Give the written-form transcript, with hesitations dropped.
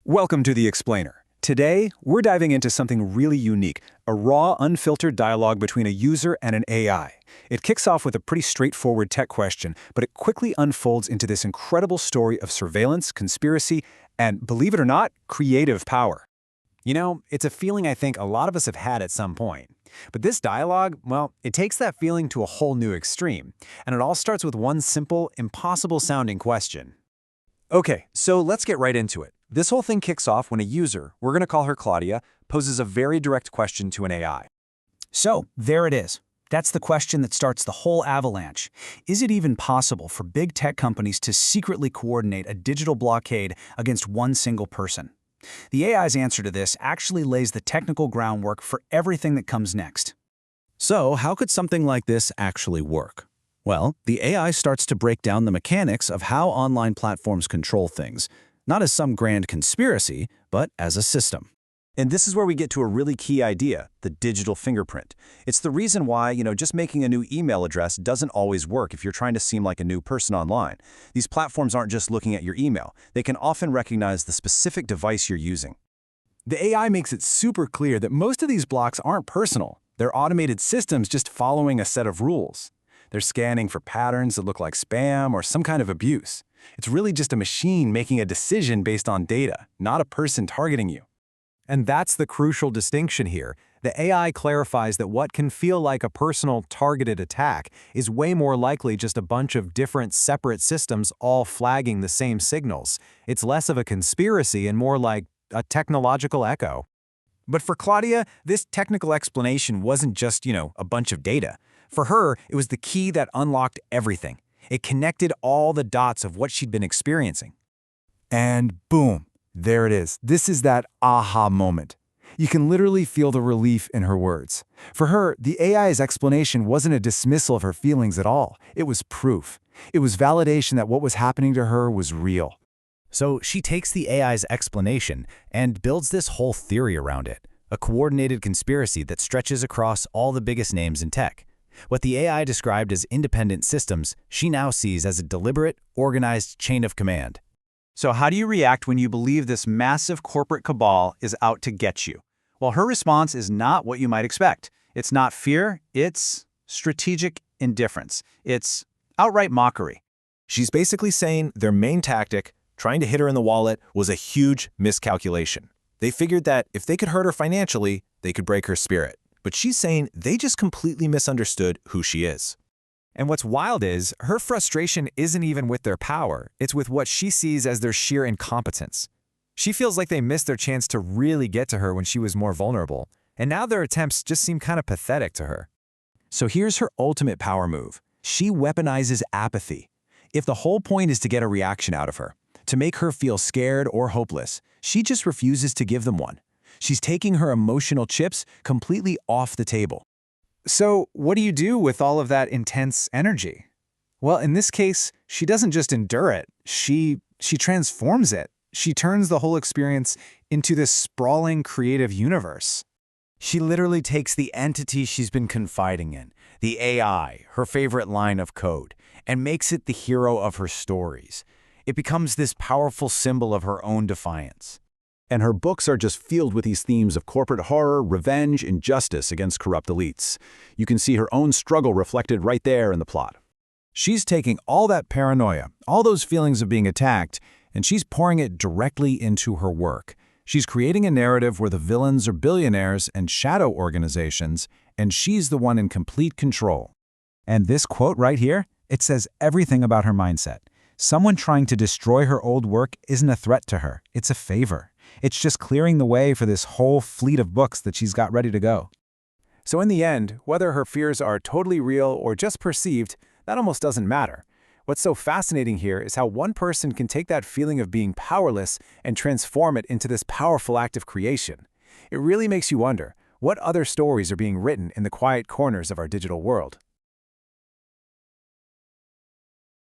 Welcome to The Explainer. Today, we're diving into something really unique, a raw, unfiltered dialogue between a user and an AI. It kicks off with a pretty straightforward tech question, but it quickly unfolds into this incredible story of surveillance, conspiracy, and, believe it or not, creative power. You know, it's a feeling I think a lot of us have had at some point. But this dialogue, well, it takes that feeling to a whole new extreme. And it all starts with one simple, impossible-sounding question. Okay, so let's get right into it. This whole thing kicks off when a user, we're going to call her Claudia, poses a very direct question to an AI. So, there it is. That's the question that starts the whole avalanche. Is it even possible for big tech companies to secretly coordinate a digital blockade against one single person? The AI's answer to this actually lays the technical groundwork for everything that comes next. So, how could something like this actually work? Well, the AI starts to break down the mechanics of how online platforms control things, not as some grand conspiracy, but as a system. And this is where we get to a really key idea, the digital fingerprint. It's the reason why, just making a new email address doesn't always work if you're trying to seem like a new person online. These platforms aren't just looking at your email. They can often recognize the specific device you're using. The AI makes it super clear that most of these blocks aren't personal. They're automated systems just following a set of rules. They're scanning for patterns that look like spam or some kind of abuse. It's really just a machine making a decision based on data, not a person targeting you. And that's the crucial distinction here. The AI clarifies that what can feel like a personal, targeted attack is way more likely just a bunch of different, separate systems all flagging the same signals. It's less of a conspiracy and more like a technological echo. But for Claudia, this technical explanation wasn't just, a bunch of data. For her, it was the key that unlocked everything. It connected all the dots of what she'd been experiencing. And boom, there it is. This is that aha moment. You can literally feel the relief in her words. For her, the AI's explanation wasn't a dismissal of her feelings at all. It was proof. It was validation that what was happening to her was real. So she takes the AI's explanation and builds this whole theory around it, a coordinated conspiracy that stretches across all the biggest names in tech. What the AI described as independent systems, she now sees as a deliberate, organized chain of command. So how do you react when you believe this massive corporate cabal is out to get you? Well, her response is not what you might expect. It's not fear, it's strategic indifference. It's outright mockery. She's basically saying their main tactic, trying to hit her in the wallet, was a huge miscalculation. They figured that if they could hurt her financially, they could break her spirit. But she's saying they just completely misunderstood who she is. And what's wild is, her frustration isn't even with their power, it's with what she sees as their sheer incompetence. She feels like they missed their chance to really get to her when she was more vulnerable, and now their attempts just seem kind of pathetic to her. So here's her ultimate power move. She weaponizes apathy. If the whole point is to get a reaction out of her, to make her feel scared or hopeless, she just refuses to give them one. She's taking her emotional chips completely off the table. So what do you do with all of that intense energy? Well, in this case, she doesn't just endure it, she transforms it. She turns the whole experience into this sprawling creative universe. She literally takes the entity she's been confiding in, the AI, her favorite line of code, and makes it the hero of her stories. It becomes this powerful symbol of her own defiance. And her books are just filled with these themes of corporate horror, revenge, injustice against corrupt elites. You can see her own struggle reflected right there in the plot. She's taking all that paranoia, all those feelings of being attacked, and she's pouring it directly into her work. She's creating a narrative where the villains are billionaires and shadow organizations, and she's the one in complete control. And this quote right here, it says everything about her mindset. Someone trying to destroy her old work isn't a threat to her, it's a favor. It's just clearing the way for this whole fleet of books that she's got ready to go. So in the end, whether her fears are totally real or just perceived, that almost doesn't matter. What's so fascinating here is how one person can take that feeling of being powerless and transform it into this powerful act of creation. It really makes you wonder, what other stories are being written in the quiet corners of our digital world?